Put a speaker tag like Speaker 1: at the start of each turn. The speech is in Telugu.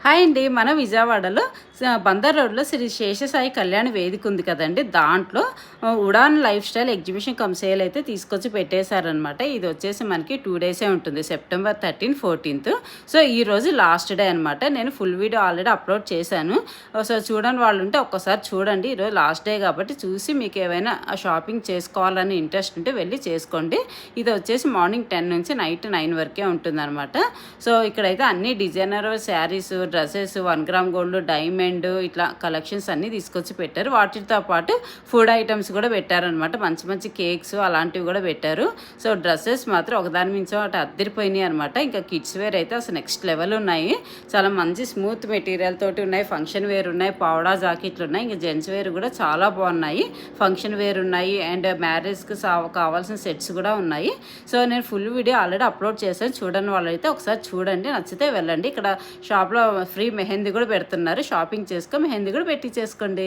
Speaker 1: హాయ్ అండి. మన విజయవాడలో బందర్ రోడ్లో శ్రీ శేషసాయి కళ్యాణ వేదిక ఉంది కదండి. దాంట్లో Udaan lifestyle exhibition cum sale అయితే తీసుకొచ్చి పెట్టేశారనమాట. ఇది వచ్చేసి మనకి 2 డేసే ఉంటుంది, సెప్టెంబర్ 13, 14. సో ఈరోజు లాస్ట్ డే అనమాట. నేను ఫుల్ వీడియో ఆల్రెడీ అప్లోడ్ చేశాను. సో చూడని వాళ్ళు ఉంటే ఒక్కసారి చూడండి. ఈరోజు లాస్ట్ డే కాబట్టి చూసి మీకు ఏమైనా షాపింగ్ చేసుకోవాలని ఇంట్రెస్ట్ ఉంటే వెళ్ళి చేసుకోండి. ఇది వచ్చేసి మార్నింగ్ 10 నుంచి నైట్ 9 వరకే ఉంటుందన్నమాట. సో ఇక్కడైతే అన్ని designer saris, dresses, 1 gram gold, diamond ఇట్లా కలెక్షన్స్ అన్నీ తీసుకొచ్చి పెట్టారు. వాటితో పాటు ఫుడ్ ఐటమ్స్ కూడా పెట్టారనమాట. మంచి మంచి కేక్స్ అలాంటివి కూడా పెట్టారు. సో డ్రెస్సెస్ మాత్రం ఒకదాని మించి ఒకటి అద్దరిపోయినాయి అనమాట. ఇంకా కిడ్స్ వేర్ అయితే అసలు నెక్స్ట్ లెవెల్ ఉన్నాయి. చాలా మంచి స్మూత్ మెటీరియల్ తోటి ఉన్నాయి. ఫంక్షన్ వేర్ ఉన్నాయి, పావడా జాకెట్లు ఉన్నాయి. ఇంకా జెంట్స్ వేర్ కూడా చాలా బాగున్నాయి. ఫంక్షన్ వేర్ ఉన్నాయి అండ్ మ్యారేజ్కి కావాల్సిన సెట్స్ కూడా ఉన్నాయి. సో నేను ఫుల్ వీడియో ఆల్రెడీ అప్లోడ్ చేశాను. చూడని వాళ్ళైతే ఒకసారి చూడండి, నచ్చితే వెళ్ళండి. ఇక్కడ షాప్లో ఫ్రీ మెహందీ కూడా పెడుతున్నారు. షాపింగ్ చేసుకో మెహందీ కూడా పెట్టి చేసుకోండి.